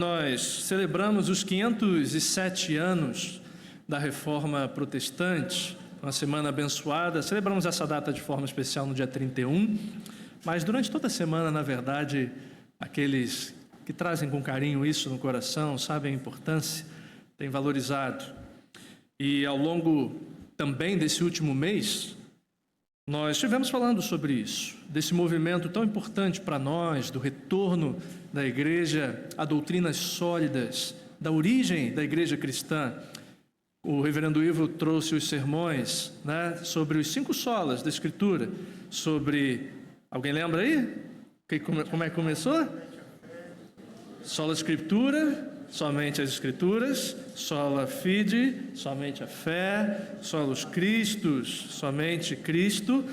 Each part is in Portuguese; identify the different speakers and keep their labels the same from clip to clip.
Speaker 1: Nós celebramos os 507 anos da Reforma Protestante, uma semana abençoada. Celebramos essa data de forma especial no dia 31, mas durante toda a semana, na verdade, aqueles que trazem com carinho isso no coração, sabem a importância, têm valorizado. E ao longo também desse último mês, nós estivemos falando sobre isso, desse movimento tão importante para nós, do retorno da igreja a doutrinas sólidas, da origem da igreja cristã. O reverendo Ivo trouxe os sermões, sobre os 5 solas da Escritura, sobre... Alguém lembra aí? Como é que começou? Sola Escritura, somente as Escrituras, sola fide, somente a fé, solos Christus, somente Cristo.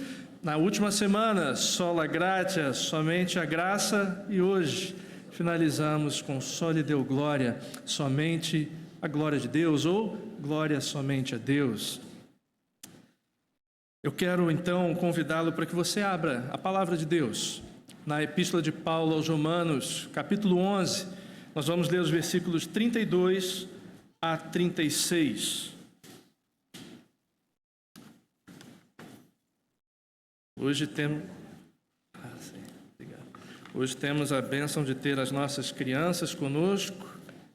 Speaker 1: Na última semana, sola gratia, somente a graça, e hoje finalizamos com soli Deo glória, somente a glória de Deus, ou glória somente a Deus. Eu quero então convidá-lo para que você abra a palavra de Deus na Epístola de Paulo aos Romanos, capítulo 11. Nós vamos ler os versículos 32 a 36. Hoje temos a bênção de ter as nossas crianças conosco.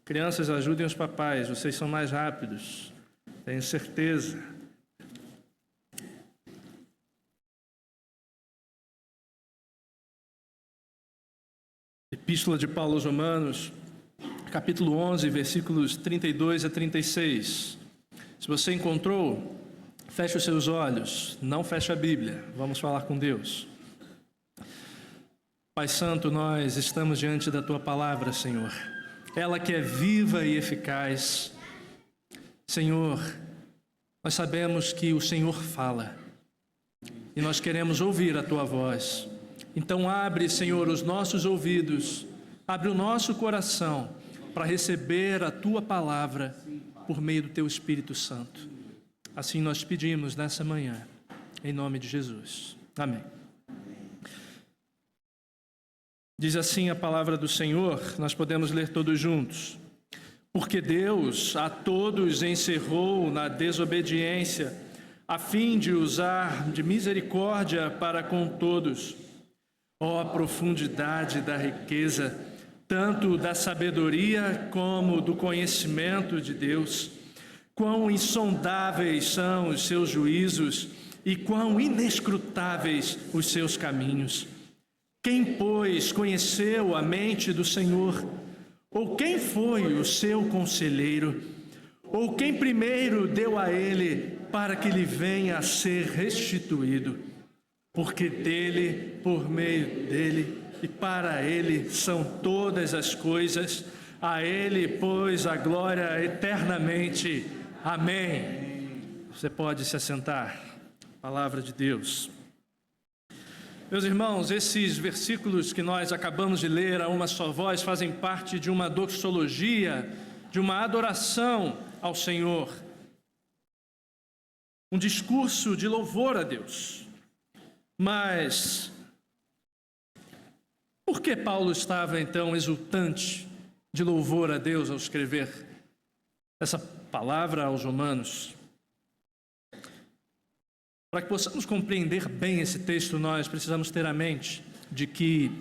Speaker 1: Crianças, ajudem os papais, vocês são mais rápidos, tenho certeza. Epístola de Paulo aos Romanos, capítulo 11, versículos 32 a 36. Se você encontrou, feche os seus olhos, não feche a Bíblia, vamos falar com Deus. Pai Santo, nós estamos diante da Tua palavra, Senhor, ela que é viva e eficaz. Senhor, nós sabemos que o Senhor fala e nós queremos ouvir a Tua voz. Então abre, Senhor, os nossos ouvidos, abre o nosso coração para receber a Tua palavra por meio do Teu Espírito Santo. Assim nós pedimos nessa manhã, em nome de Jesus. Amém. Diz assim a palavra do Senhor, nós podemos ler todos juntos. Porque Deus a todos encerrou na desobediência, a fim de usar de misericórdia para com todos. Ó, a profundidade da riqueza, tanto da sabedoria como do conhecimento de Deus. Quão insondáveis são os seus juízos e quão inescrutáveis os seus caminhos. Quem, pois, conheceu a mente do Senhor? Ou quem foi o seu conselheiro? Ou quem primeiro deu a ele para que lhe venha a ser restituído? Porque dele, por meio dele e para ele são todas as coisas, a ele, pois, a glória eternamente. Amém. Você pode se assentar. Palavra de Deus. Meus irmãos, esses versículos que nós acabamos de ler a uma só voz fazem parte de uma doxologia, de uma adoração ao Senhor. Um discurso de louvor a Deus. Mas, por que Paulo estava então exultante de louvor a Deus ao escrever essa palavra aos Romanos? Para que possamos compreender bem esse texto, nós precisamos ter a mente de que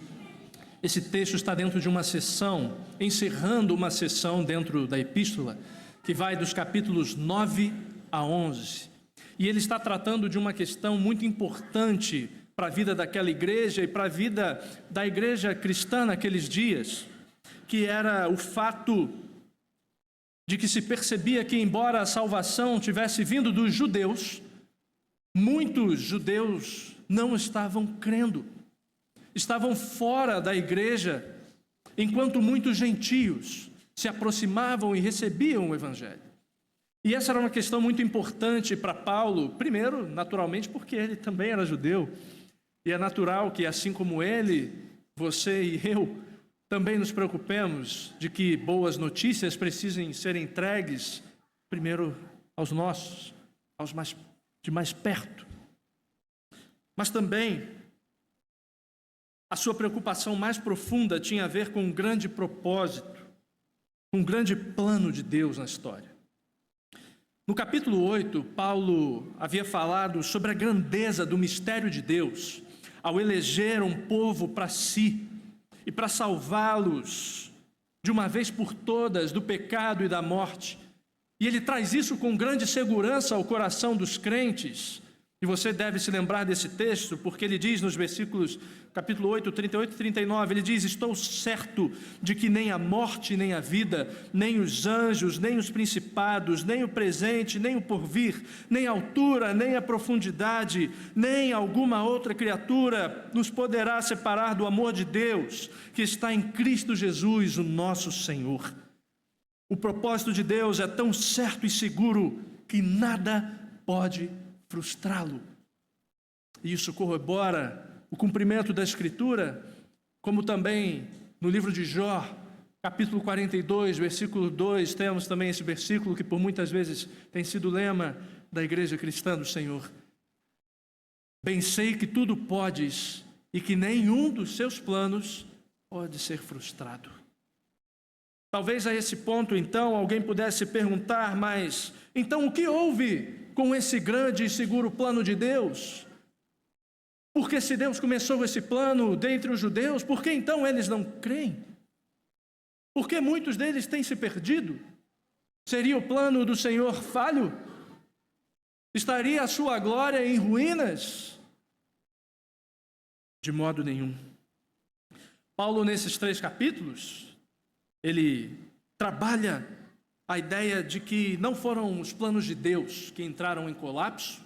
Speaker 1: esse texto está dentro de uma seção, encerrando uma seção dentro da epístola, que vai dos capítulos 9 a 11. E ele está tratando de uma questão muito importante para a vida daquela igreja e para a vida da igreja cristã naqueles dias, que era o fato de que se percebia que, embora a salvação tivesse vindo dos judeus, muitos judeus não estavam crendo, estavam fora da igreja, enquanto muitos gentios se aproximavam e recebiam o Evangelho. E essa era uma questão muito importante para Paulo, primeiro, naturalmente, porque ele também era judeu, e é natural que, assim como ele, você e eu, também nos preocupemos de que boas notícias precisem ser entregues, primeiro, aos nossos, de mais perto. Mas também a sua preocupação mais profunda tinha a ver com um grande propósito. um grande plano de Deus na história. No capítulo 8, Paulo havia falado sobre a grandeza do mistério de Deus ao eleger um povo para si e para salvá-los de uma vez por todas do pecado e da morte. E ele traz isso com grande segurança ao coração dos crentes. E você deve se lembrar desse texto, porque ele diz nos versículos, capítulo 8, 38 e 39, ele diz: estou certo de que nem a morte, nem a vida, nem os anjos, nem os principados, nem o presente, nem o porvir, nem a altura, nem a profundidade, nem alguma outra criatura nos poderá separar do amor de Deus, que está em Cristo Jesus, o nosso Senhor. O propósito de Deus é tão certo e seguro que nada pode frustrá-lo. E isso corrobora o cumprimento da Escritura, como também no livro de Jó, capítulo 42, versículo 2, temos também esse versículo que por muitas vezes tem sido lema da igreja cristã do Senhor. Bem sei que tudo podes e que nenhum dos seus planos pode ser frustrado. Talvez a esse ponto, então, alguém pudesse perguntar, mas então o que houve com esse grande e seguro plano de Deus? Porque se Deus começou esse plano dentre os judeus, por que então eles não creem? Por que muitos deles têm se perdido? Seria o plano do Senhor falho? Estaria a sua glória em ruínas? De modo nenhum. Paulo, nesses 3 capítulos, ele trabalha a ideia de que não foram os planos de Deus que entraram em colapso,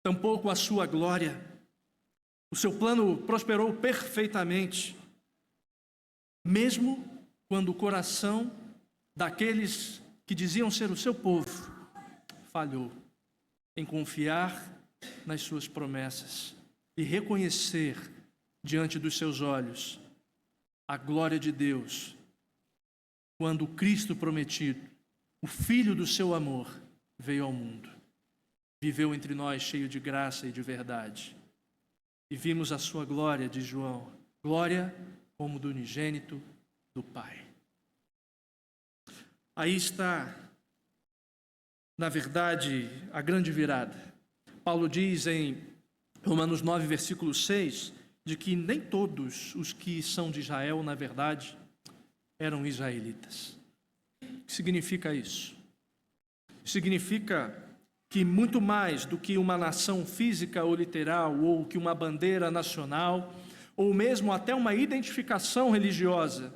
Speaker 1: tampouco a sua glória. O seu plano prosperou perfeitamente, mesmo quando o coração daqueles que diziam ser o seu povo falhou em confiar nas suas promessas e reconhecer diante dos seus olhos a glória de Deus, quando o Cristo prometido, o Filho do seu amor, veio ao mundo, viveu entre nós cheio de graça e de verdade, e vimos a sua glória, diz João, glória como do unigênito do Pai. Aí está, na verdade, a grande virada. Paulo diz em Romanos 9, versículo 6, de que nem todos os que são de Israel, na verdade, eram israelitas. O que significa isso? Significa que muito mais do que uma nação física ou literal, ou que uma bandeira nacional, ou mesmo até uma identificação religiosa,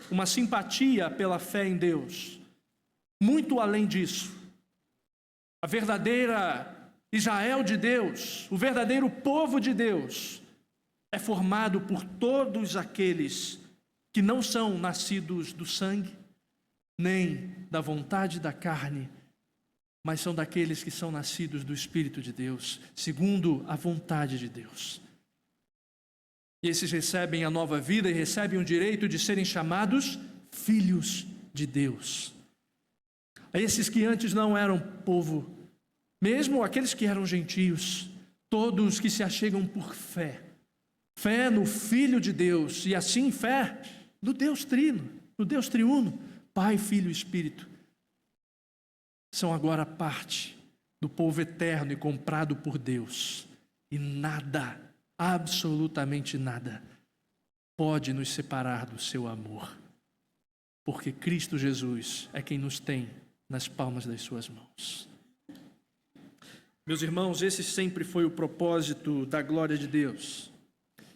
Speaker 1: uma simpatia pela fé em Deus, muito além disso, a verdadeira Israel de Deus, o verdadeiro povo de Deus, é formado por todos aqueles que não são nascidos do sangue, nem da vontade da carne, mas são daqueles que são nascidos do Espírito de Deus, segundo a vontade de Deus. E esses recebem a nova vida e recebem o direito de serem chamados filhos de Deus. A esses que antes não eram povo, mesmo aqueles que eram gentios, todos que se achegam por fé, fé no Filho de Deus, e assim fé no Deus Trino, no Deus Triuno, Pai, Filho e Espírito, são agora parte do povo eterno e comprado por Deus. E nada, absolutamente nada, pode nos separar do seu amor, porque Cristo Jesus é quem nos tem nas palmas das suas mãos. Meus irmãos, esse sempre foi o propósito da glória de Deus.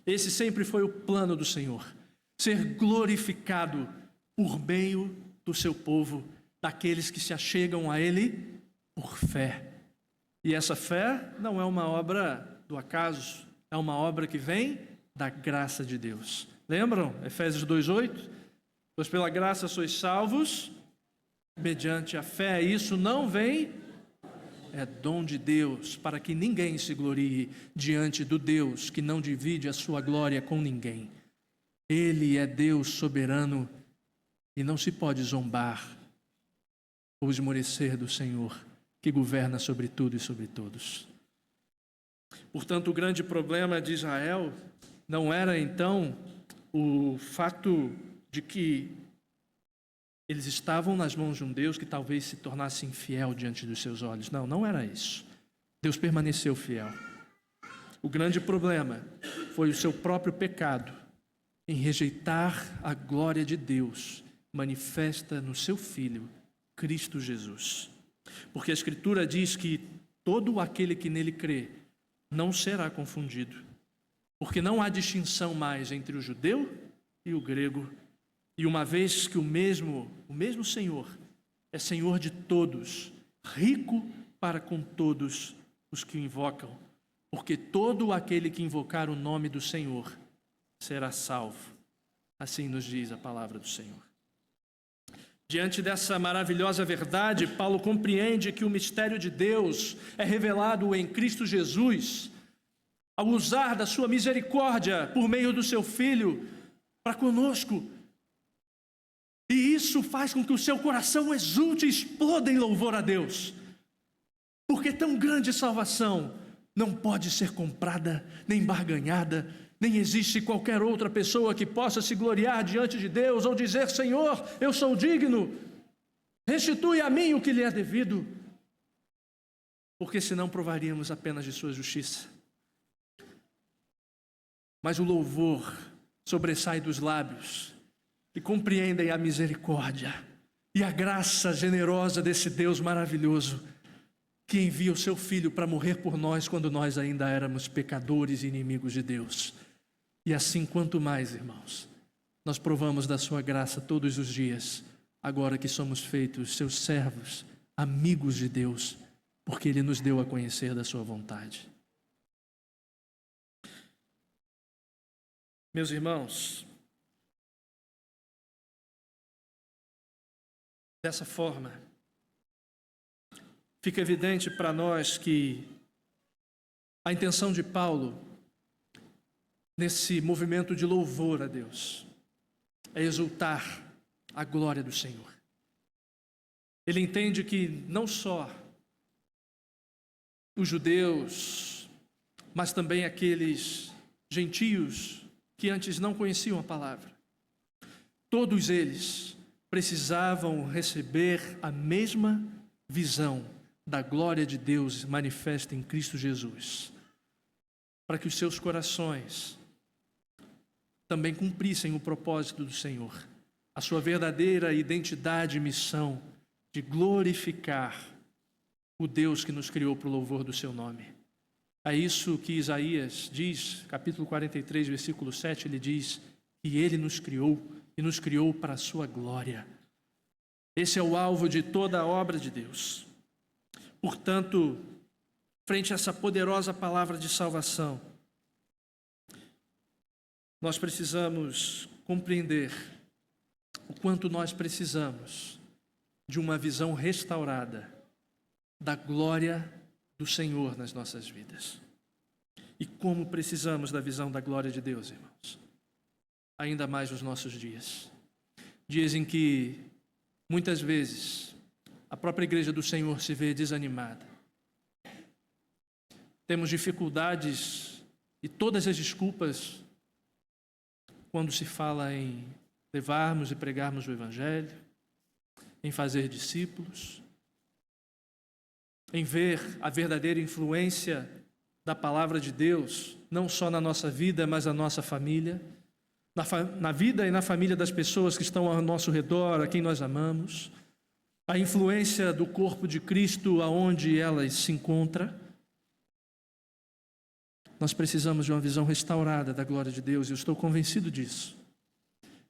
Speaker 1: Esse sempre foi o plano do Senhor, ser glorificado por meio do seu povo, daqueles que se achegam a Ele por fé. E essa fé não é uma obra do acaso, é uma obra que vem da graça de Deus. Lembram? Efésios 2:8? Pois pela graça sois salvos, mediante a fé. Isso não vem, é dom de Deus, para que ninguém se glorie diante do Deus que não divide a sua glória com ninguém. Ele é Deus soberano e não se pode zombar ou esmorecer do Senhor, que governa sobre tudo e sobre todos. Portanto, o grande problema de Israel não era então o fato de que eles estavam nas mãos de um Deus que talvez se tornasse infiel diante dos seus olhos. Não, não era isso. Deus permaneceu fiel. O grande problema foi o seu próprio pecado em rejeitar a glória de Deus manifesta no seu Filho, Cristo Jesus. Porque a Escritura diz que todo aquele que nele crê não será confundido, porque não há distinção mais entre o judeu e o grego, e uma vez que o mesmo Senhor é Senhor de todos, rico para com todos os que o invocam, porque todo aquele que invocar o nome do Senhor será salvo. Assim nos diz a palavra do Senhor. Diante dessa maravilhosa verdade, Paulo compreende que o mistério de Deus é revelado em Cristo Jesus, ao usar da sua misericórdia por meio do seu Filho para conosco. E isso faz com que o seu coração exulte e exploda em louvor a Deus. Porque tão grande salvação não pode ser comprada, nem barganhada, nem existe qualquer outra pessoa que possa se gloriar diante de Deus ou dizer: Senhor, eu sou digno, restitui a mim o que lhe é devido. Porque senão provaríamos apenas de sua justiça. Mas o louvor sobressai dos lábios e compreendem a misericórdia e a graça generosa desse Deus maravilhoso que envia o seu Filho para morrer por nós quando nós ainda éramos pecadores e inimigos de Deus. E assim, quanto mais, irmãos, nós provamos da sua graça todos os dias, agora que somos feitos seus servos, amigos de Deus, porque Ele nos deu a conhecer da sua vontade. Meus irmãos, dessa forma, fica evidente para nós que a intenção de Paulo nesse movimento de louvor a Deus é exultar a glória do Senhor. Ele entende que não só os judeus, mas também aqueles gentios que antes não conheciam a palavra, todos eles precisavam receber a mesma visão da glória de Deus manifesta em Cristo Jesus, para que os seus corações também cumprissem o propósito do Senhor, a sua verdadeira identidade e missão de glorificar o Deus que nos criou para o louvor do seu nome. É isso que Isaías diz, capítulo 43, versículo 7, ele diz que ele nos criou e nos criou para a sua glória. Esse é o alvo de toda a obra de Deus. Portanto, frente a essa poderosa palavra de salvação, nós precisamos compreender o quanto nós precisamos de uma visão restaurada da glória do Senhor nas nossas vidas. E como precisamos da visão da glória de Deus, irmãos. Ainda mais nos nossos dias. Dias em que, muitas vezes, a própria igreja do Senhor se vê desanimada. Temos dificuldades e todas as desculpas quando se fala em levarmos e pregarmos o Evangelho, em fazer discípulos, em ver a verdadeira influência da palavra de Deus, não só na nossa vida, mas na nossa família, na vida e na família das pessoas que estão ao nosso redor, a quem nós amamos, a influência do corpo de Cristo aonde elas se encontram. Nós precisamos de uma visão restaurada da glória de Deus, e eu estou convencido disso,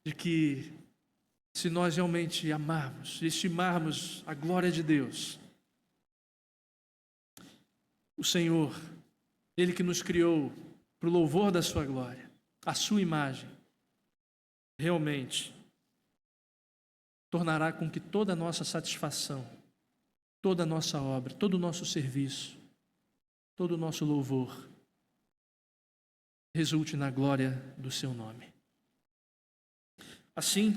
Speaker 1: de que se nós realmente amarmos, estimarmos a glória de Deus, o Senhor, Ele que nos criou para o louvor da sua glória, a sua imagem, realmente tornará com que toda a nossa satisfação, toda a nossa obra, todo o nosso serviço, todo o nosso louvor resulte na glória do seu nome. Assim,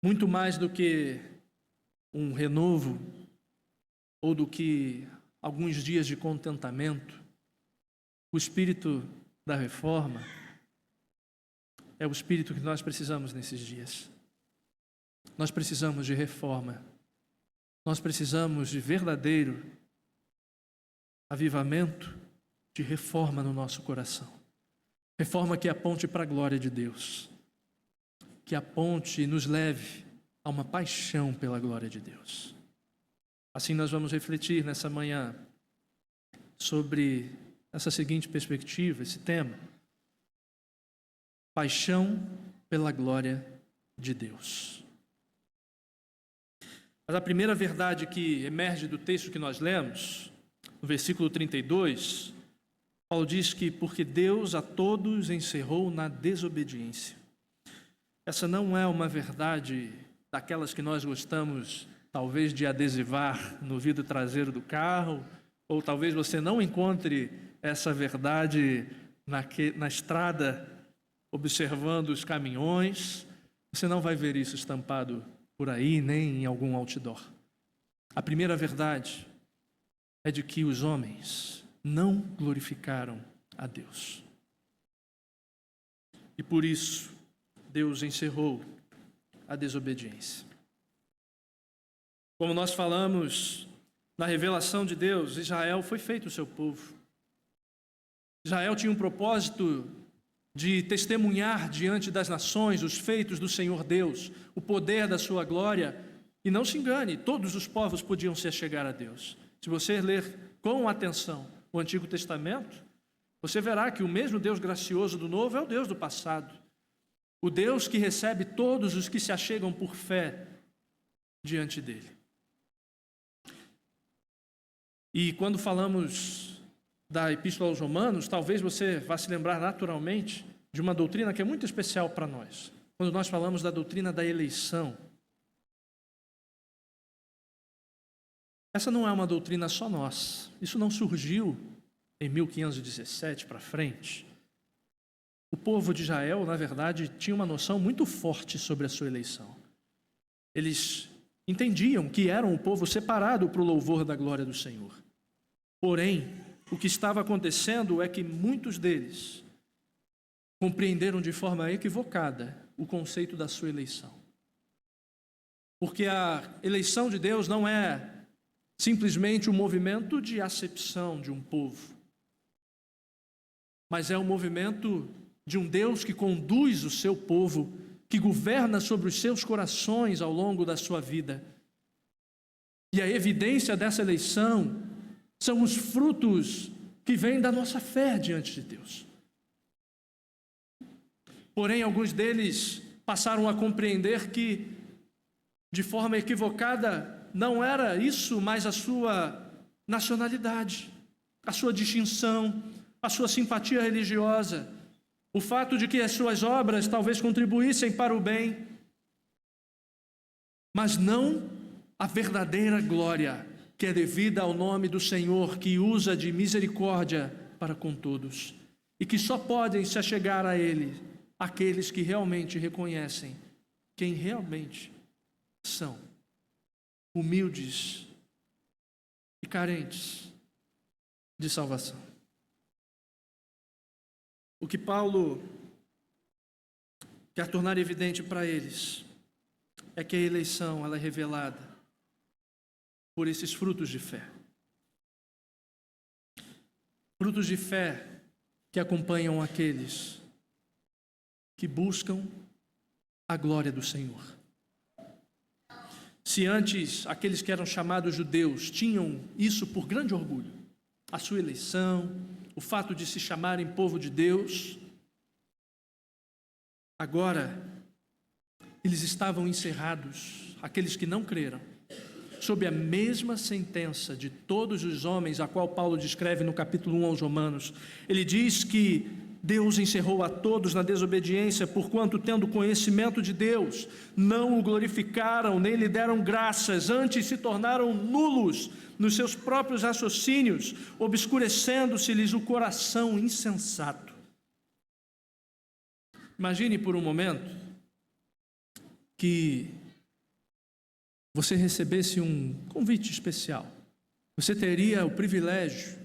Speaker 1: muito mais do que um renovo ou do que alguns dias de contentamento, o espírito da reforma é o espírito que nós precisamos nesses dias. Nós precisamos de reforma. Nós precisamos de verdadeiro avivamento, de reforma no nosso coração. Reforma que aponte para a glória de Deus. Que aponte e nos leve a uma paixão pela glória de Deus. Assim nós vamos refletir nessa manhã sobre essa seguinte perspectiva, esse tema: paixão pela glória de Deus. Mas a primeira verdade que emerge do texto que nós lemos, no versículo 32, Paulo diz que porque Deus a todos encerrou na desobediência. Essa não é uma verdade daquelas que nós gostamos, talvez, de adesivar no vidro traseiro do carro, ou talvez você não encontre essa verdade na estrada, observando os caminhões. Você não vai ver isso estampado por aí, nem em algum outdoor. A primeira verdade é de que os homens não glorificaram a Deus. E por isso, Deus encerrou a desobediência. Como nós falamos na revelação de Deus, Israel foi feito o seu povo. Israel tinha um propósito de testemunhar diante das nações os feitos do Senhor Deus, o poder da sua glória. E não se engane, todos os povos podiam se achegar a Deus. Se você ler com atenção o Antigo Testamento, você verá que o mesmo Deus gracioso do Novo é o Deus do passado. O Deus que recebe todos os que se achegam por fé diante dele. E quando falamos da Epístola aos Romanos, talvez você vá se lembrar naturalmente de uma doutrina que é muito especial para nós. Quando nós falamos da doutrina da eleição. Essa não é uma doutrina só nossa. Isso não surgiu em 1517 para frente. O povo de Israel, na verdade, tinha uma noção muito forte sobre a sua eleição. Eles entendiam que eram um povo separado para o louvor da glória do Senhor. Porém, o que estava acontecendo é que muitos deles compreenderam de forma equivocada o conceito da sua eleição. Porque a eleição de Deus não é simplesmente um movimento de acepção de um povo, mas é um movimento de um Deus que conduz o seu povo, que governa sobre os seus corações ao longo da sua vida. E a evidência dessa eleição são os frutos que vêm da nossa fé diante de Deus. Porém, alguns deles passaram a compreender que, de forma equivocada, não era isso mais a sua nacionalidade, a sua distinção, a sua simpatia religiosa, o fato de que as suas obras talvez contribuíssem para o bem, mas não a verdadeira glória que é devida ao nome do Senhor, que usa de misericórdia para com todos, e que só podem se achegar a Ele aqueles que realmente reconhecem quem realmente são, humildes e carentes de salvação. O que Paulo quer tornar evidente para eles é que a eleição ela é revelada por esses frutos de fé. Frutos de fé que acompanham aqueles que buscam a glória do Senhor. Se antes aqueles que eram chamados judeus tinham isso por grande orgulho, a sua eleição, o fato de se chamarem povo de Deus, agora eles estavam encerrados, aqueles que não creram, sob a mesma sentença de todos os homens, a qual Paulo descreve no capítulo 1 aos Romanos. Ele diz que Deus encerrou a todos na desobediência, porquanto, tendo conhecimento de Deus, não o glorificaram, nem lhe deram graças, antes se tornaram nulos nos seus próprios raciocínios, obscurecendo-se-lhes o coração insensato. Imagine por um momento que você recebesse um convite especial. Você teria o privilégio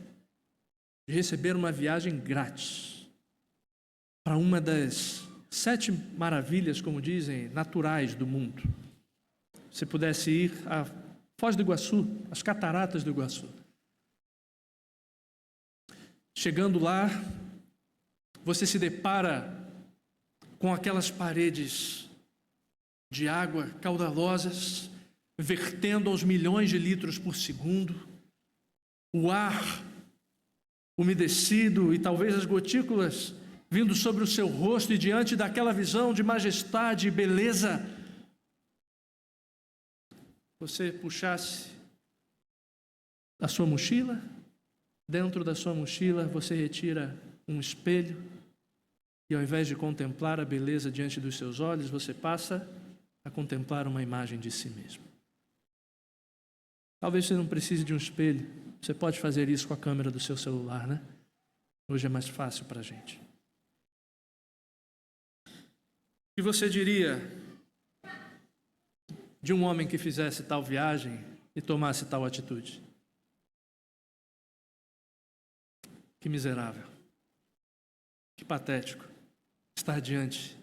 Speaker 1: de receber uma viagem grátis para uma das 7 maravilhas, como dizem, naturais do mundo. Se pudesse ir a Foz do Iguaçu, as cataratas do Iguaçu. Chegando lá, você se depara com aquelas paredes de água caudalosas, vertendo aos milhões de litros por segundo, o ar umedecido e talvez as gotículas vindo sobre o seu rosto, e diante daquela visão de majestade e beleza, você puxasse a sua mochila, dentro da sua mochila você retira um espelho, e ao invés de contemplar a beleza diante dos seus olhos, você passa a contemplar uma imagem de si mesmo. Talvez você não precise de um espelho, você pode fazer isso com a câmera do seu celular, né? Hoje é mais fácil para a gente. E você diria de um homem que fizesse tal viagem e tomasse tal atitude? Que miserável, que patético estar diante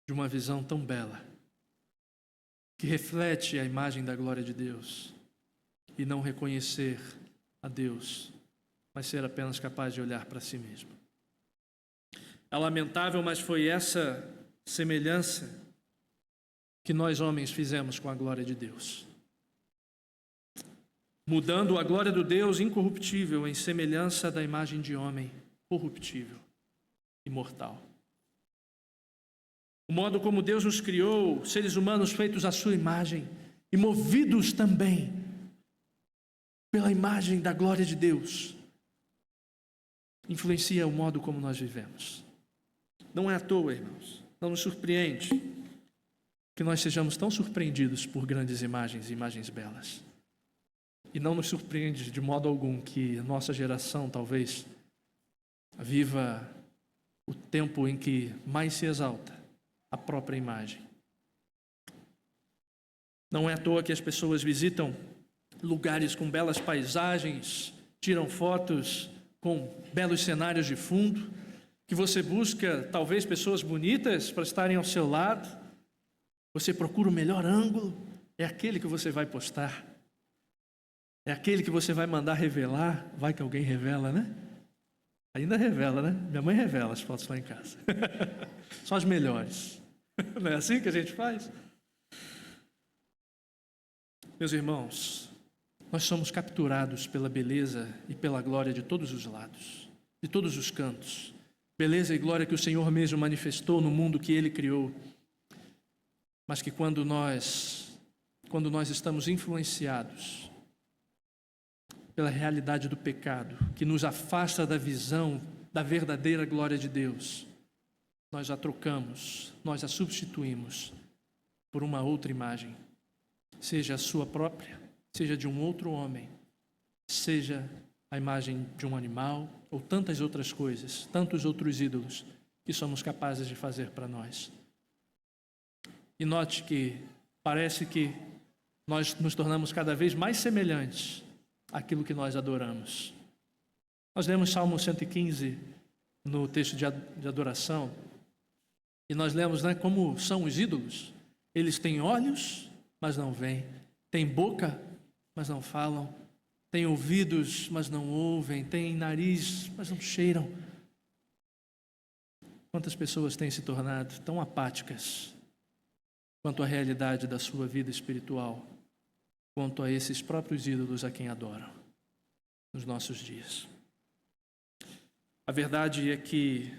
Speaker 1: de uma visão tão bela, que reflete a imagem da glória de Deus, e não reconhecer a Deus, mas ser apenas capaz de olhar para si mesmo. É lamentável, mas foi essa semelhança que nós homens fizemos com a glória de Deus, mudando a glória do Deus incorruptível em semelhança da imagem de homem corruptível e mortal. O modo como Deus nos criou, seres humanos feitos à sua imagem e movidos também pela imagem da glória de Deus, influencia o modo como nós vivemos. Não é à toa, irmãos, não nos surpreende que nós sejamos tão surpreendidos por grandes imagens e imagens belas. E não nos surpreende de modo algum que a nossa geração talvez viva o tempo em que mais se exalta a própria imagem. Não é à toa que as pessoas visitam lugares com belas paisagens, tiram fotos com belos cenários de fundo, que você busca talvez pessoas bonitas para estarem ao seu lado, você procura o melhor ângulo, é aquele que você vai postar, é aquele que você vai mandar revelar, vai que alguém revela, né? Ainda revela, né? Minha mãe revela as fotos lá em casa. São as melhores. Não é assim que a gente faz? Meus irmãos, nós somos capturados pela beleza e pela glória de todos os lados, de todos os cantos. Beleza e glória que o Senhor mesmo manifestou no mundo que Ele criou. Mas que quando nós estamos influenciados pela realidade do pecado, que nos afasta da visão da verdadeira glória de Deus, nós a trocamos, nós a substituímos por uma outra imagem, seja a sua própria, seja de um outro homem, seja a imagem de um animal ou tantas outras coisas, tantos outros ídolos que somos capazes de fazer para nós. E note que parece que nós nos tornamos cada vez mais semelhantes àquilo que nós adoramos. Nós lemos Salmo 115 no texto de adoração, e nós lemos, né, como são os ídolos. Eles têm olhos, mas não veem, têm boca, mas não falam, têm ouvidos, mas não ouvem, têm nariz, mas não cheiram. Quantas pessoas têm se tornado tão apáticas quanto à realidade da sua vida espiritual, quanto a esses próprios ídolos a quem adoram nos nossos dias. A verdade é que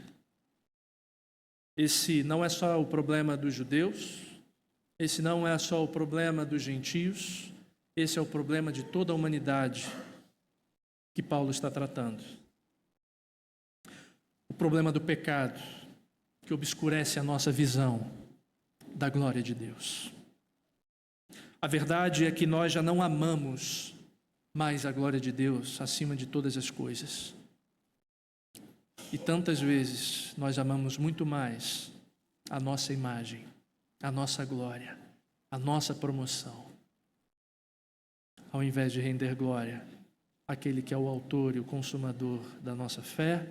Speaker 1: esse não é só o problema dos judeus, esse não é só o problema dos gentios, esse é o problema de toda a humanidade que Paulo está tratando. O problema do pecado que obscurece a nossa visão da glória de Deus. A verdade é que nós já não amamos mais a glória de Deus acima de todas as coisas. E tantas vezes nós amamos muito mais a nossa imagem, a nossa glória, a nossa promoção, ao invés de render glória àquele que é o autor e o consumador da nossa fé,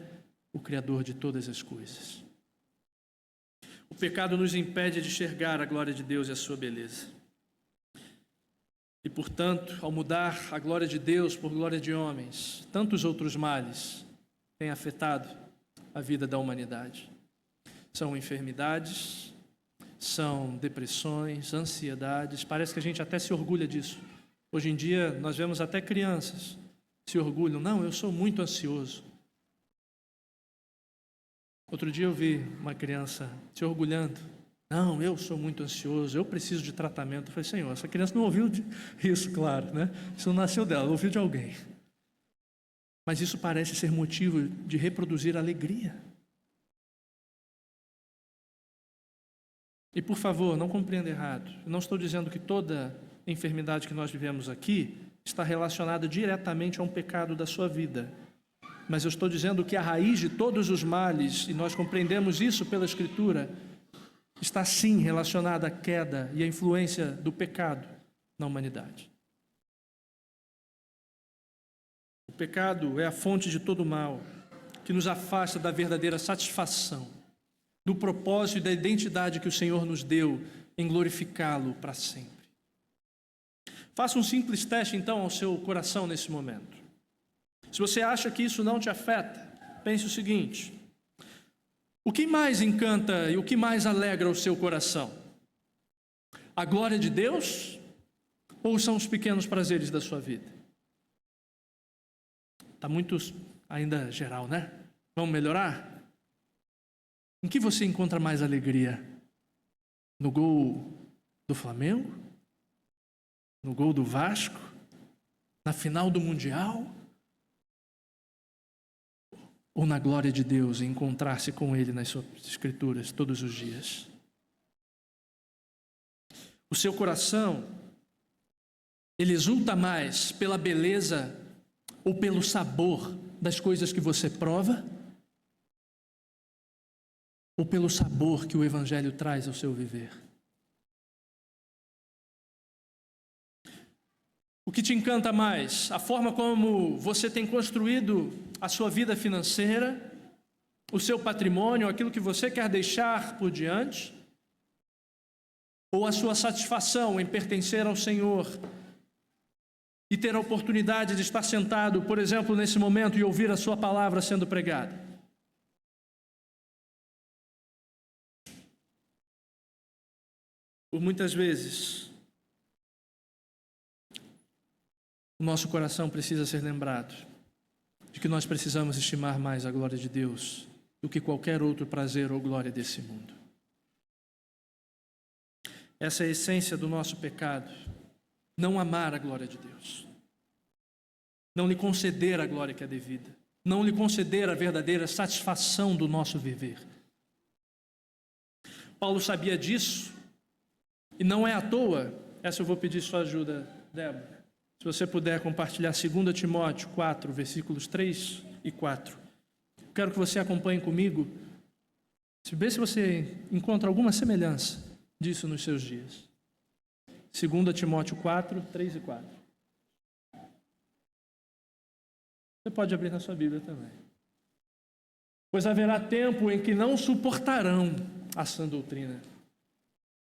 Speaker 1: o Criador de todas as coisas. O pecado nos impede de enxergar a glória de Deus e a sua beleza. E, portanto, ao mudar a glória de Deus por glória de homens, tantos outros males têm afetado a vida da humanidade. São enfermidades, são depressões, ansiedades. Parece que a gente até se orgulha disso. Hoje em dia, nós vemos até crianças se orgulham. Não, eu sou muito ansioso. Outro dia eu vi uma criança se orgulhando. Não, eu sou muito ansioso, eu preciso de tratamento. Eu falei, Senhor, essa criança não ouviu isso, claro, né? Isso não nasceu dela, ouviu de alguém. Mas isso parece ser motivo de reproduzir alegria. E, por favor, não compreenda errado. Eu não estou dizendo que toda enfermidade que nós vivemos aqui está relacionada diretamente a um pecado da sua vida. Mas eu estou dizendo que a raiz de todos os males, e nós compreendemos isso pela Escritura, está sim relacionada à queda e à influência do pecado na humanidade. O pecado é a fonte de todo mal, que nos afasta da verdadeira satisfação, do propósito e da identidade que o Senhor nos deu em glorificá-lo para sempre. Faça um simples teste, então, ao seu coração nesse momento. Se você acha que isso não te afeta, pense o seguinte: o que mais encanta e o que mais alegra o seu coração? A glória de Deus ou são os pequenos prazeres da sua vida? Está muito ainda geral, né? Vamos melhorar? Em que você encontra mais alegria? No gol do Flamengo? No gol do Vasco? Na final do Mundial? Ou na glória de Deus e encontrar-se com Ele nas suas Escrituras todos os dias? O seu coração, ele exulta mais pela beleza ou pelo sabor das coisas que você prova? Ou pelo sabor que o Evangelho traz ao seu viver? O que te encanta mais? A forma como você tem construído a sua vida financeira, o seu patrimônio, aquilo que você quer deixar por diante? Ou a sua satisfação em pertencer ao Senhor e ter a oportunidade de estar sentado, por exemplo, nesse momento e ouvir a sua palavra sendo pregada? Por muitas vezes, o nosso coração precisa ser lembrado de que nós precisamos estimar mais a glória de Deus do que qualquer outro prazer ou glória desse mundo. Essa é a essência do nosso pecado: não amar a glória de Deus, não lhe conceder a glória que é devida, não lhe conceder a verdadeira satisfação do nosso viver. Paulo sabia disso, e não é à toa. Essa eu vou pedir sua ajuda, Débora. Se você puder compartilhar 2 Timóteo 4, versículos 3 e 4. Quero que você acompanhe comigo, vê se você encontra alguma semelhança disso nos seus dias. 2 Timóteo 4, 3 e 4. Você pode abrir na sua Bíblia também. Pois haverá tempo em que não suportarão a sã doutrina.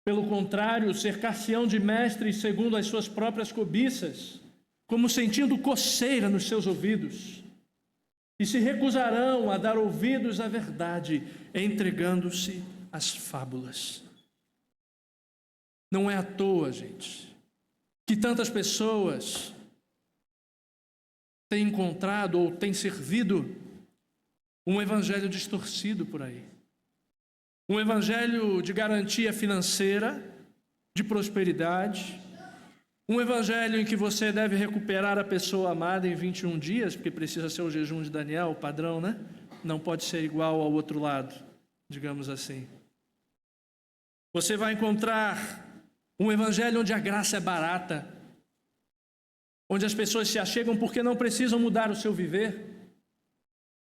Speaker 1: Pelo contrário, cercar-se-ão de mestres segundo as suas próprias cobiças, como sentindo coceira nos seus ouvidos, e se recusarão a dar ouvidos à verdade, entregando-se às fábulas. Não é à toa, gente, que tantas pessoas têm encontrado ou têm servido um evangelho distorcido por aí. Um evangelho de garantia financeira, de prosperidade. Um evangelho em que você deve recuperar a pessoa amada em 21 dias, porque precisa ser o jejum de Daniel, o padrão, né? Não pode ser igual ao outro lado, digamos assim. Você vai encontrar um evangelho onde a graça é barata, onde as pessoas se achegam porque não precisam mudar o seu viver.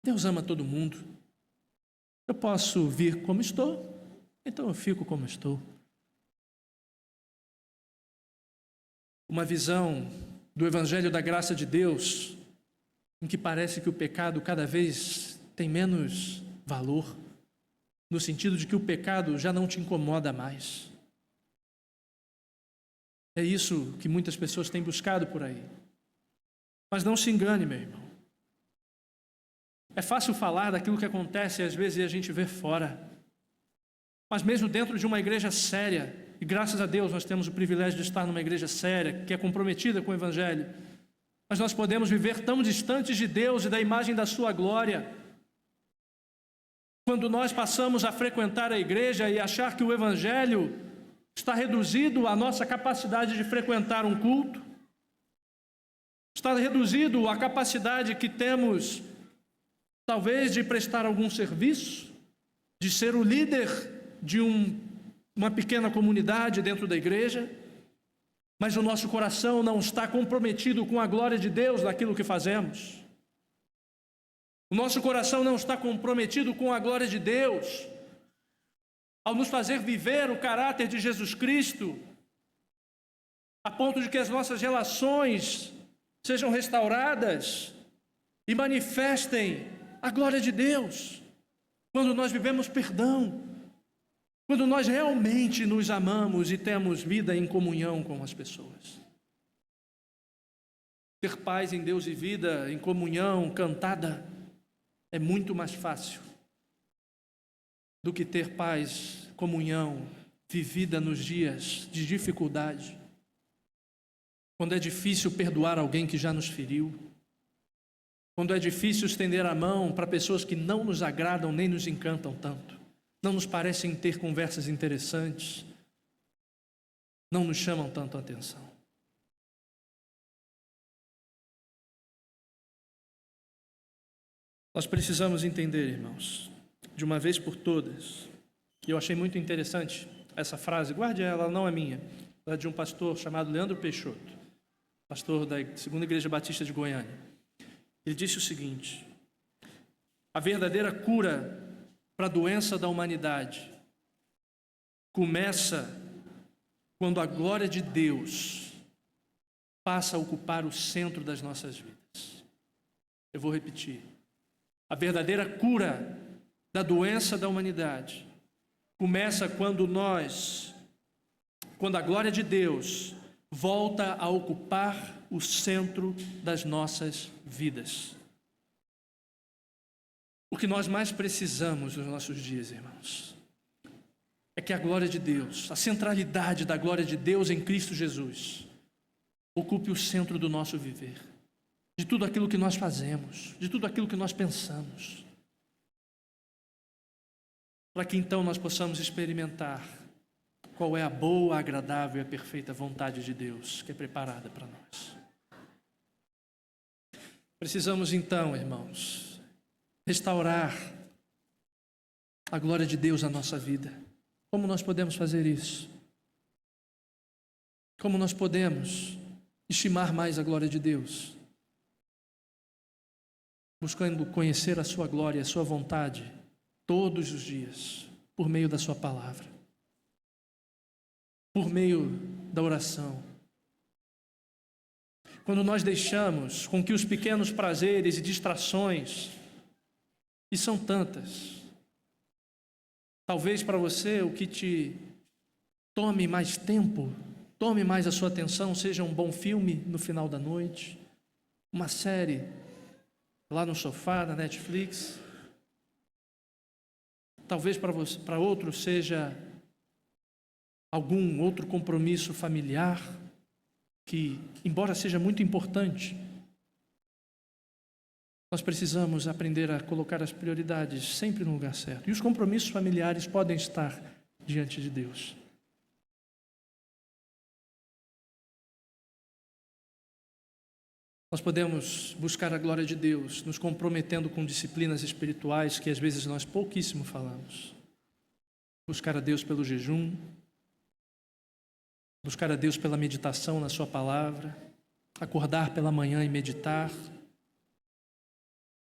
Speaker 1: Deus ama todo mundo. Eu posso vir como estou, então eu fico como estou. Uma visão do Evangelho da graça de Deus, em que parece que o pecado cada vez tem menos valor, no sentido de que o pecado já não te incomoda mais. É isso que muitas pessoas têm buscado por aí. Mas não se engane, meu irmão. É fácil falar daquilo que acontece e às vezes a gente vê fora. Mas mesmo dentro de uma igreja séria, e graças a Deus nós temos o privilégio de estar numa igreja séria, que é comprometida com o Evangelho, mas nós podemos viver tão distantes de Deus e da imagem da sua glória. Quando nós passamos a frequentar a igreja e achar que o Evangelho está reduzido à nossa capacidade de frequentar um culto, está reduzido à capacidade que temos, talvez, de prestar algum serviço, de ser o líder de uma pequena comunidade dentro da igreja, mas o nosso coração não está comprometido com a glória de Deus naquilo que fazemos. O nosso coração não está comprometido com a glória de Deus ao nos fazer viver o caráter de Jesus Cristo, a ponto de que as nossas relações sejam restauradas e manifestem a glória de Deus. Quando nós vivemos perdão, quando nós realmente nos amamos e temos vida em comunhão com as pessoas. Ter paz em Deus e vida em comunhão cantada é muito mais fácil do que ter paz, comunhão vivida nos dias de dificuldade, quando é difícil perdoar alguém que já nos feriu, quando é difícil estender a mão para pessoas que não nos agradam nem nos encantam tanto, não nos parecem ter conversas interessantes, não nos chamam tanto a atenção. Nós precisamos entender, irmãos, de uma vez por todas, e eu achei muito interessante essa frase, guarde ela, não é minha, ela é de um pastor chamado Leandro Peixoto, pastor da Segunda Igreja Batista de Goiânia. Ele disse o seguinte: a verdadeira cura para a doença da humanidade começa quando a glória de Deus passa a ocupar o centro das nossas vidas. Eu vou repetir. A verdadeira cura da doença da humanidade começa quando a glória de Deus volta a ocupar o centro das nossas vidas. O que nós mais precisamos nos nossos dias, irmãos, é que a glória de Deus, a centralidade da glória de Deus em Cristo Jesus, ocupe o centro do nosso viver, de tudo aquilo que nós fazemos, de tudo aquilo que nós pensamos, para que então nós possamos experimentar qual é a boa, agradável e a perfeita vontade de Deus que é preparada para nós. Precisamos então, irmãos, restaurar a glória de Deus na nossa vida. Como nós podemos fazer isso? Como nós podemos estimar mais a glória de Deus? Buscando conhecer a sua glória, a sua vontade, todos os dias, por meio da sua palavra, por meio da oração. Quando nós deixamos com que os pequenos prazeres e distrações, e são tantas, talvez para você o que te tome mais tempo, tome mais a sua atenção, seja um bom filme no final da noite, uma série lá no sofá, na Netflix. Talvez para outro seja algum outro compromisso familiar que, embora seja muito importante, nós precisamos aprender a colocar as prioridades sempre no lugar certo. E os compromissos familiares podem estar diante de Deus. Nós podemos buscar a glória de Deus, nos comprometendo com disciplinas espirituais que às vezes nós pouquíssimo falamos. Buscar a Deus pelo jejum, buscar a Deus pela meditação na sua palavra, acordar pela manhã e meditar.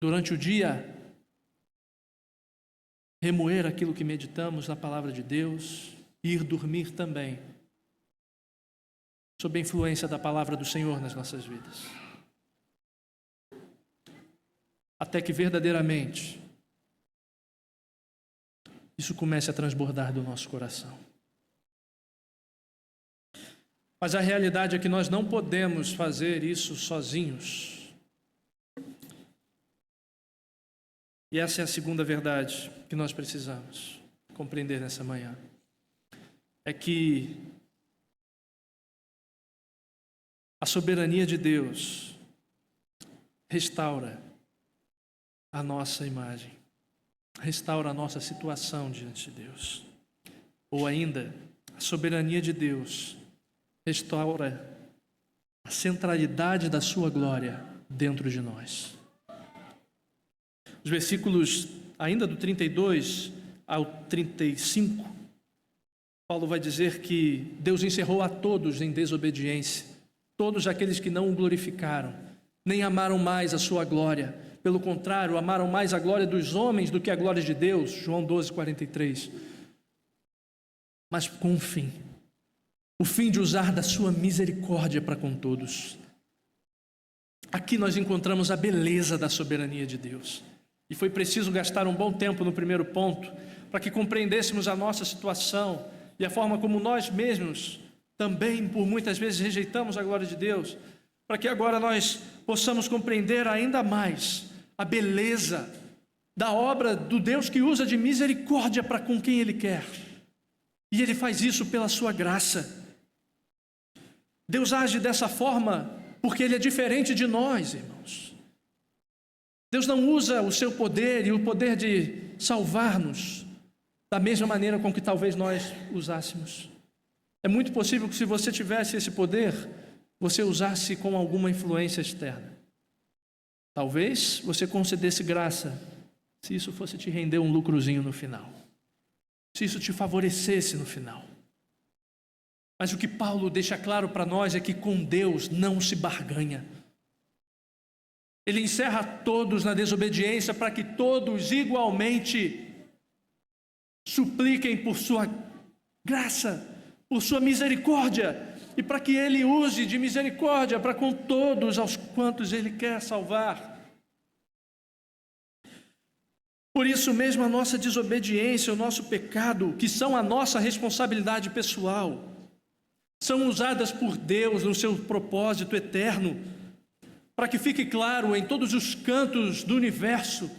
Speaker 1: Durante o dia, remoer aquilo que meditamos na palavra de Deus e ir dormir também, sob a influência da palavra do Senhor nas nossas vidas. Até que verdadeiramente isso comece a transbordar do nosso coração. Mas a realidade é que nós não podemos fazer isso sozinhos. E essa é a segunda verdade que nós precisamos compreender nessa manhã. É que a soberania de Deus restaura a nossa imagem, restaura a nossa situação diante de Deus. Ou ainda, a soberania de Deus restaura a centralidade da sua glória dentro de nós. Os versículos ainda do 32 ao 35, Paulo vai dizer que Deus encerrou a todos em desobediência, todos aqueles que não o glorificaram, nem amaram mais a sua glória. Pelo contrário, amaram mais a glória dos homens do que a glória de Deus. João 12, 43. Mas com um fim. O fim de usar da sua misericórdia para com todos. Aqui nós encontramos a beleza da soberania de Deus. E foi preciso gastar um bom tempo no primeiro ponto para que compreendêssemos a nossa situação e a forma como nós mesmos também, por muitas vezes, rejeitamos a glória de Deus, para que agora nós possamos compreender ainda mais a beleza da obra do Deus que usa de misericórdia para com quem Ele quer. E Ele faz isso pela sua graça. Deus age dessa forma porque Ele é diferente de nós, irmãos. Deus não usa o seu poder e o poder de salvar-nos da mesma maneira com que talvez nós usássemos. É muito possível que, se você tivesse esse poder, você usasse com alguma influência externa. Talvez você concedesse graça se isso fosse te render um lucrozinho no final, se isso te favorecesse no final. Mas o que Paulo deixa claro para nós é que com Deus não se barganha. Ele encerra todos na desobediência para que todos igualmente supliquem por sua graça, por sua misericórdia, e para que Ele use de misericórdia para com todos aos quantos Ele quer salvar. Por isso mesmo a nossa desobediência, o nosso pecado, que são a nossa responsabilidade pessoal, são usadas por Deus no seu propósito eterno, para que fique claro em todos os cantos do universo,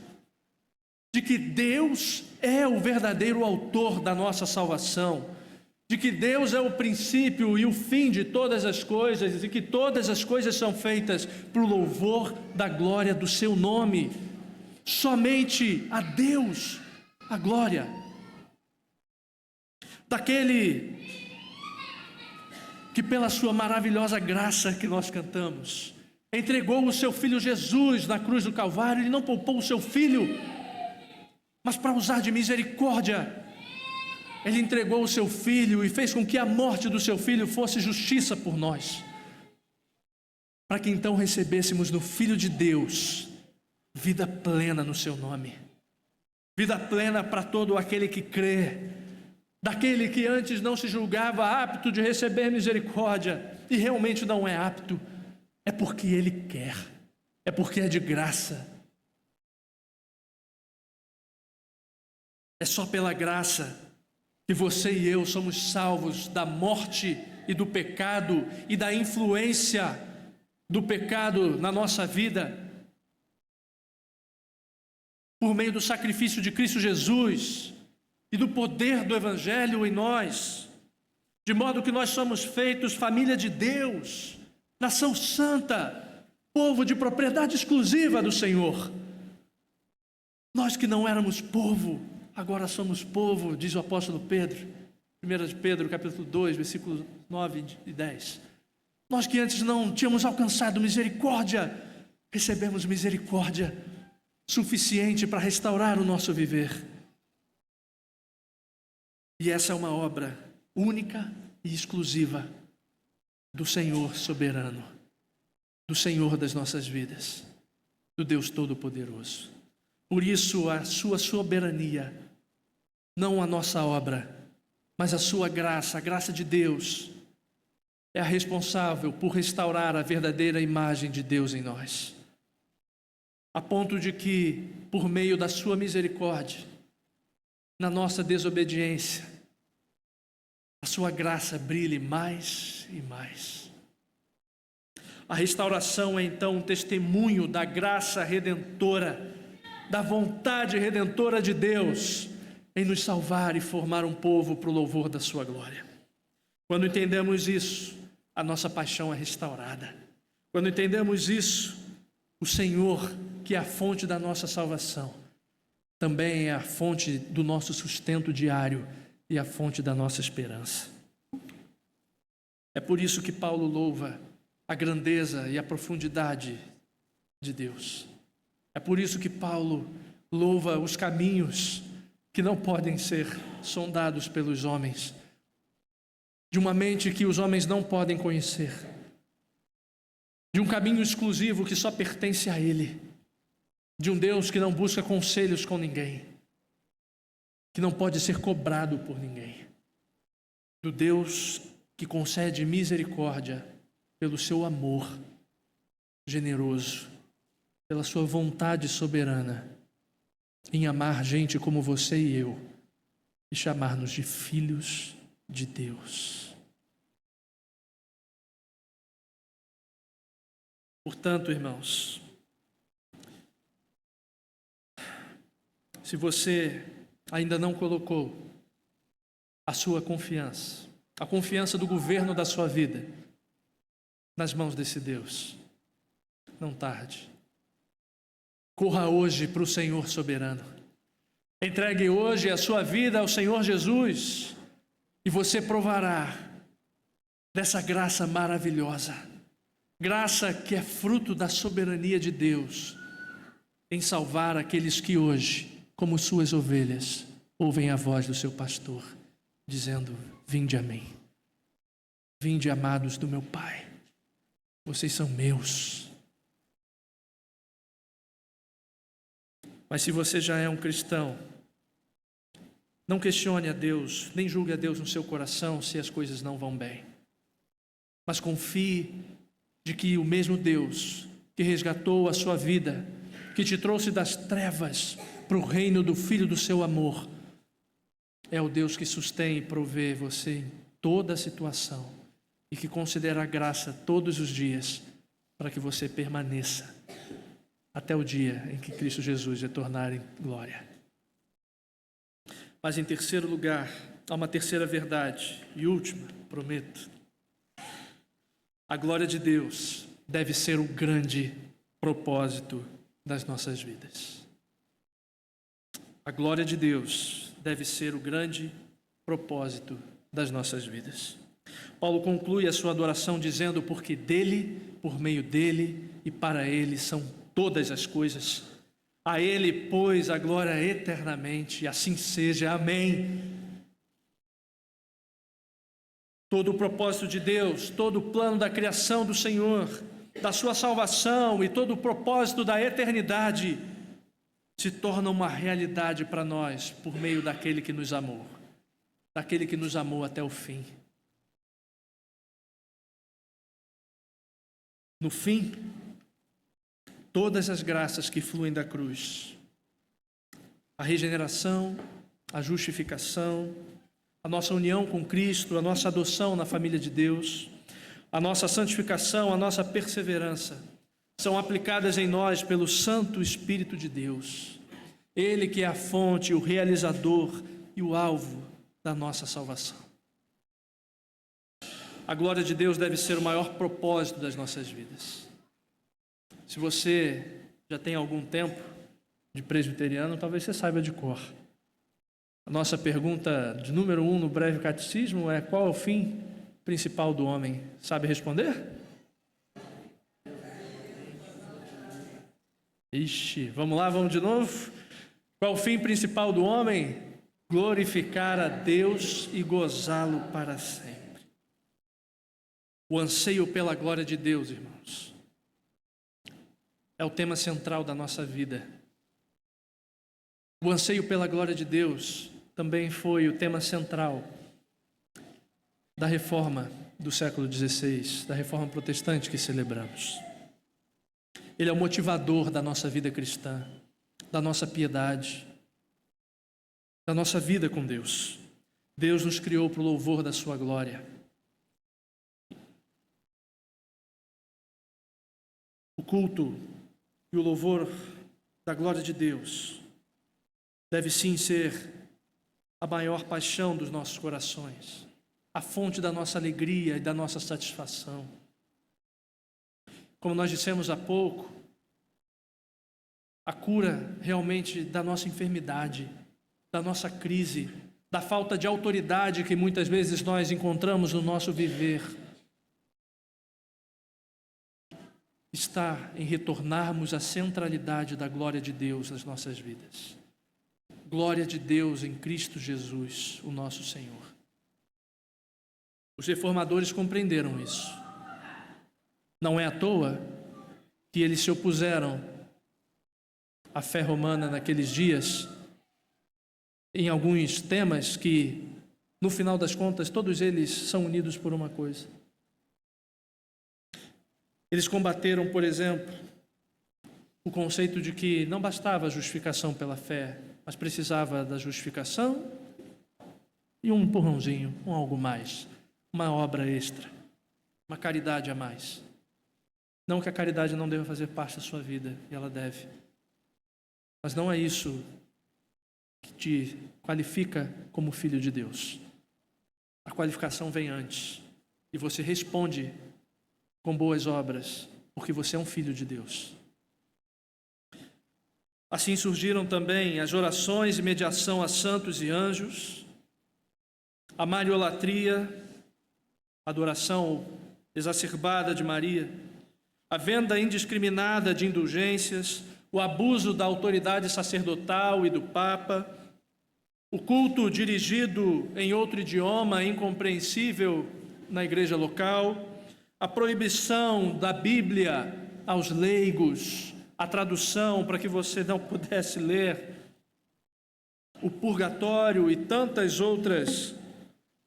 Speaker 1: de que Deus é o verdadeiro autor da nossa salvação, de que Deus é o princípio e o fim de todas as coisas, e que todas as coisas são feitas para o louvor da glória do seu nome. Somente a Deus a glória. Daquele que, pela sua maravilhosa graça que nós cantamos, entregou o seu Filho Jesus na cruz do Calvário. Ele não poupou o seu Filho, mas para usar de misericórdia, Ele entregou o seu Filho e fez com que a morte do seu Filho fosse justiça por nós, para que então recebêssemos no Filho de Deus vida plena no seu nome, vida plena para todo aquele que crê, daquele que antes não se julgava apto de receber misericórdia e realmente não é apto. É porque Ele quer, é porque é de graça. É só pela graça que você e eu somos salvos da morte e do pecado e da influência do pecado na nossa vida, por meio do sacrifício de Cristo Jesus e do poder do Evangelho em nós, de modo que nós somos feitos família de Deus, nação santa, povo de propriedade exclusiva do Senhor. Nós que não éramos povo, agora somos povo, diz o apóstolo Pedro, 1 de Pedro, capítulo 2, versículos 9 e 10. Nós que antes não tínhamos alcançado misericórdia, recebemos misericórdia suficiente para restaurar o nosso viver. E essa é uma obra única e exclusiva do Senhor soberano, do Senhor das nossas vidas, do Deus Todo-Poderoso. Por isso a sua soberania, não a nossa obra, mas a sua graça, a graça de Deus, é a responsável por restaurar a verdadeira imagem de Deus em nós, a ponto de que, por meio da sua misericórdia, na nossa desobediência, a sua graça brilhe mais e mais. A restauração é então um testemunho da graça redentora, da vontade redentora de Deus em nos salvar e formar um povo para o louvor da sua glória. Quando entendemos isso, a nossa paixão é restaurada. Quando entendemos isso, o Senhor, que é a fonte da nossa salvação, também é a fonte do nosso sustento diário e a fonte da nossa esperança. É por isso que Paulo louva a grandeza e a profundidade de Deus. É por isso que Paulo louva os caminhos que não podem ser sondados pelos homens, de uma mente que os homens não podem conhecer, de um caminho exclusivo que só pertence a Ele, de um Deus que não busca conselhos com ninguém, que não pode ser cobrado por ninguém, do Deus que concede misericórdia pelo seu amor generoso, pela sua vontade soberana em amar gente como você e eu e chamar-nos de filhos de Deus. Portanto, irmãos, se você ainda não colocou a sua confiança, a confiança do governo da sua vida nas mãos desse Deus, não tarde. Corra hoje para o Senhor soberano. Entregue hoje a sua vida ao Senhor Jesus e você provará dessa graça maravilhosa. Graça que é fruto da soberania de Deus em salvar aqueles que hoje, como suas ovelhas, ouvem a voz do seu pastor, dizendo: vinde a mim. Vinde, amados do meu Pai. Vocês são meus. Mas se você já é um cristão, não questione a Deus, nem julgue a Deus no seu coração se as coisas não vão bem. Mas confie de que o mesmo Deus que resgatou a sua vida, que te trouxe das trevas para o reino do Filho do seu amor, é o Deus que sustém e provê você em toda situação e que considera a graça todos os dias para que você permaneça até o dia em que Cristo Jesus retornar em glória. Mas em terceiro lugar, há uma terceira verdade e última, prometo. A glória de Deus deve ser o grande propósito das nossas vidas. A glória de Deus deve ser o grande propósito das nossas vidas. Paulo conclui a sua adoração dizendo: porque dele, por meio dele e para ele são todas as coisas. A ele, pois, a glória eternamente, e assim seja. Amém. Todo o propósito de Deus, todo o plano da criação do Senhor, da sua salvação e todo o propósito da eternidade se torna uma realidade para nós por meio daquele que nos amou, daquele que nos amou até o fim. No fim, todas as graças que fluem da cruz, a regeneração, a justificação, a nossa união com Cristo, a nossa adoção na família de Deus, a nossa santificação, a nossa perseverança, são aplicadas em nós pelo Santo Espírito de Deus. Ele que é a fonte, o realizador e o alvo da nossa salvação. A glória de Deus deve ser o maior propósito das nossas vidas. Se você já tem algum tempo de presbiteriano, talvez você saiba de cor. A nossa pergunta de número 1 no breve catecismo é: qual é o fim principal do homem? Sabe responder? Ixi, vamos lá, vamos de novo? Qual é o fim principal do homem? Glorificar a Deus e gozá-lo para sempre. O anseio pela glória de Deus, irmãos, é o tema central da nossa vida. O anseio pela glória de Deus também foi o tema central da reforma do século XVI, da reforma protestante que celebramos. Ele é o motivador da nossa vida cristã, da nossa piedade. da nossa vida com Deus. Deus nos criou para o louvor da sua glória. O culto e o louvor da glória de Deus deve sim ser a maior paixão dos nossos corações, a fonte da nossa alegria e da nossa satisfação. Como nós dissemos há pouco, a cura realmente da nossa enfermidade, da nossa crise, da falta de autoridade que muitas vezes nós encontramos no nosso viver, está em retornarmos à centralidade da glória de Deus nas nossas vidas. Glória de Deus em Cristo Jesus, o nosso Senhor. Os reformadores compreenderam isso. Não é à toa que eles se opuseram à fé romana naqueles dias, em alguns temas que, no final das contas, todos eles são unidos por uma coisa. Eles combateram, por exemplo, o conceito de que não bastava a justificação pela fé, mas precisava da justificação e um empurrãozinho, um algo mais, uma obra extra, uma caridade a mais. Não que a caridade não deva fazer parte da sua vida, e ela deve. Mas não é isso que te qualifica como filho de Deus. A qualificação vem antes, e você responde com boas obras, porque você é um filho de Deus. Assim surgiram também as orações e mediação a santos e anjos, a mariolatria, a adoração exacerbada de Maria, a venda indiscriminada de indulgências, o abuso da autoridade sacerdotal e do Papa, o culto dirigido em outro idioma incompreensível na igreja local, a proibição da Bíblia aos leigos, a tradução para que você não pudesse ler, o purgatório e tantas outras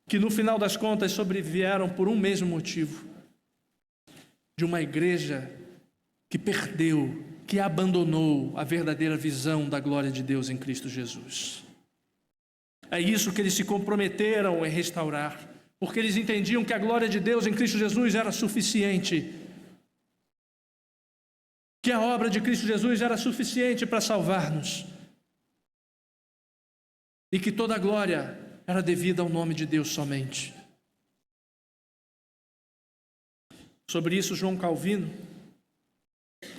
Speaker 1: que no final das contas sobrevieram por um mesmo motivo, de uma igreja que perdeu, que abandonou a verdadeira visão da glória de Deus em Cristo Jesus. É isso que eles se comprometeram em restaurar, porque eles entendiam que a glória de Deus em Cristo Jesus era suficiente, que a obra de Cristo Jesus era suficiente para salvar-nos, e que toda a glória era devida ao nome de Deus somente. Sobre isso, João Calvino,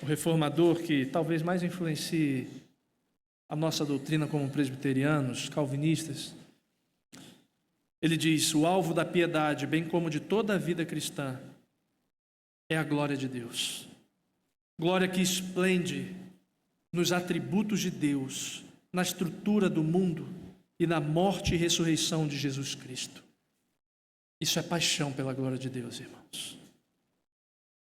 Speaker 1: o reformador que talvez mais influencie a nossa doutrina como presbiterianos, calvinistas, ele diz: o alvo da piedade, bem como de toda a vida cristã, é a glória de Deus. Glória que esplende nos atributos de Deus, na estrutura do mundo e na morte e ressurreição de Jesus Cristo. Isso é paixão pela glória de Deus, irmãos.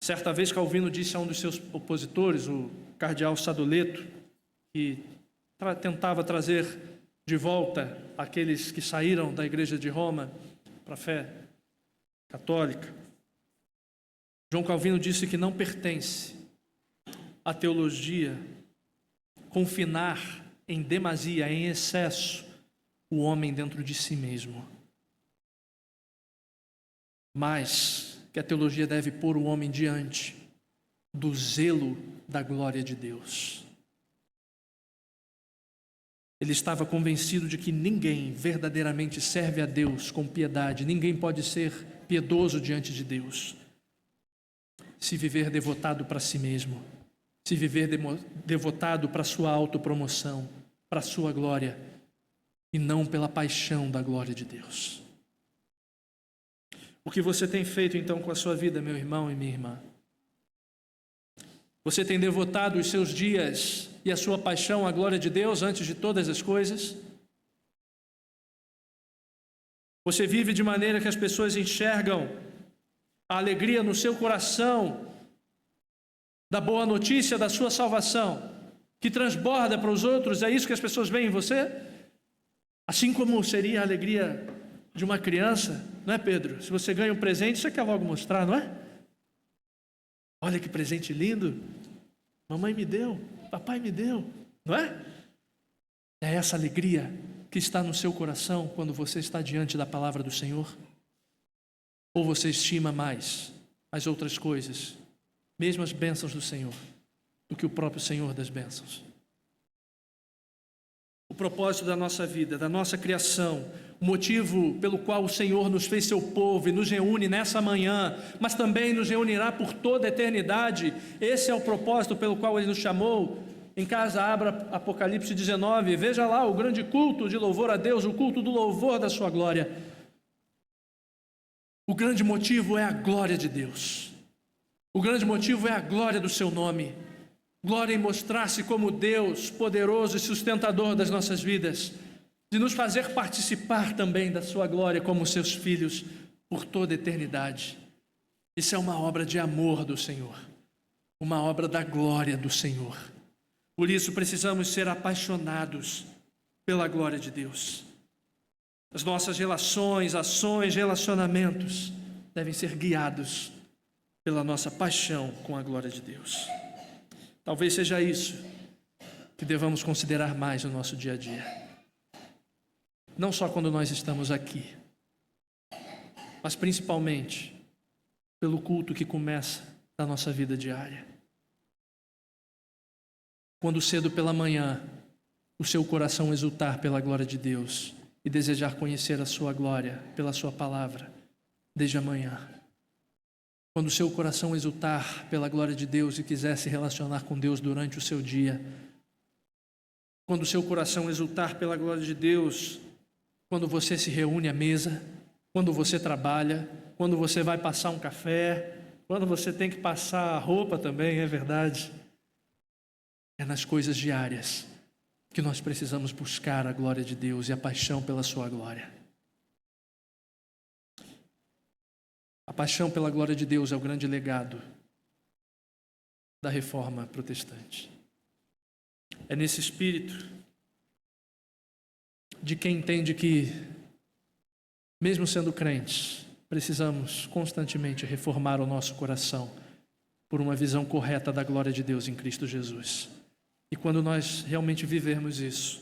Speaker 1: Certa vez Calvino disse a um dos seus opositores, o cardeal Sadoleto, que tentava trazer de volta aqueles que saíram da igreja de Roma para a fé católica. João Calvino disse que não pertence à teologia confinar em demasia, em excesso, o homem dentro de si mesmo, mas que a teologia deve pôr o homem diante do zelo da glória de Deus. Ele estava convencido de que ninguém verdadeiramente serve a Deus com piedade, ninguém pode ser piedoso diante de Deus se viver devotado para si mesmo, se viver devotado para a sua autopromoção, para a sua glória, e não pela paixão da glória de Deus. O que você tem feito então com a sua vida, meu irmão e minha irmã? Você tem devotado os seus dias e a sua paixão à glória de Deus antes de todas as coisas? Você vive de maneira que as pessoas enxergam a alegria no seu coração da boa notícia da sua salvação, que transborda para os outros? É isso que as pessoas veem em você? Assim como seria a alegria de uma criança, não é, Pedro? Se você ganha um presente, você quer logo mostrar, não é? Olha que presente lindo, mamãe me deu, papai me deu, não é? É essa alegria que está no seu coração quando você está diante da palavra do Senhor? Ou você estima mais as outras coisas, mesmo as bênçãos do Senhor, do que o próprio Senhor das bênçãos? O propósito da nossa vida, da nossa criação, o motivo pelo qual o Senhor nos fez seu povo e nos reúne nessa manhã, mas também nos reunirá por toda a eternidade. Esse é o propósito pelo qual Ele nos chamou. Em casa, abra Apocalipse 19, veja lá o grande culto de louvor a Deus, o culto do louvor da sua glória. O grande motivo é a glória de Deus. O grande motivo é a glória do seu nome. Glória em mostrar-se como Deus poderoso e sustentador das nossas vidas, de nos fazer participar também da sua glória como seus filhos por toda a eternidade. Isso é uma obra de amor do Senhor, uma obra da glória do Senhor. Por isso precisamos ser apaixonados pela glória de Deus. As nossas relações, ações, relacionamentos devem ser guiados pela nossa paixão com a glória de Deus. Talvez seja isso que devamos considerar mais no nosso dia a dia. Não só quando nós estamos aqui, mas principalmente pelo culto que começa na nossa vida diária. Quando cedo pela manhã, o seu coração exultar pela glória de Deus e desejar conhecer a sua glória pela sua palavra, desde a manhã. Quando o seu coração exultar pela glória de Deus e quiser se relacionar com Deus durante o seu dia. Quando o seu coração exultar pela glória de Deus, quando você se reúne à mesa, quando você trabalha, quando você vai passar um café, quando você tem que passar a roupa também, é verdade. É nas coisas diárias que nós precisamos buscar a glória de Deus e a paixão pela sua glória. A paixão pela glória de Deus é o grande legado da reforma protestante. É nesse espírito de quem entende que, mesmo sendo crentes, precisamos constantemente reformar o nosso coração por uma visão correta da glória de Deus em Cristo Jesus. E quando nós realmente vivermos isso,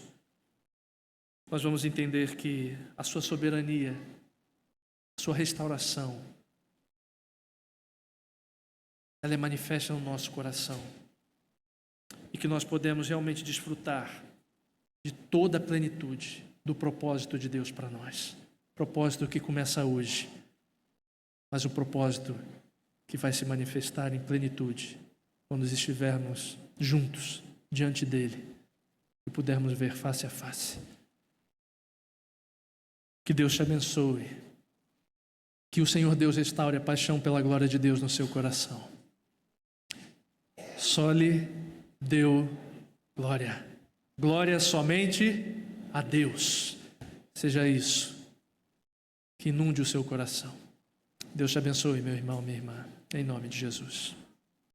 Speaker 1: nós vamos entender que a sua soberania, a sua restauração, ela é manifesta no nosso coração e que nós podemos realmente desfrutar de toda a plenitude do propósito de Deus para nós. Propósito que começa hoje, mas o propósito que vai se manifestar em plenitude quando estivermos juntos diante dele e pudermos ver face a face. Que Deus te abençoe. Que o Senhor Deus restaure a paixão pela glória de Deus no seu coração. Só lhe deu glória. Glória somente a Deus. Seja isso que inunde o seu coração. Deus te abençoe, meu irmão, minha irmã, em nome de Jesus.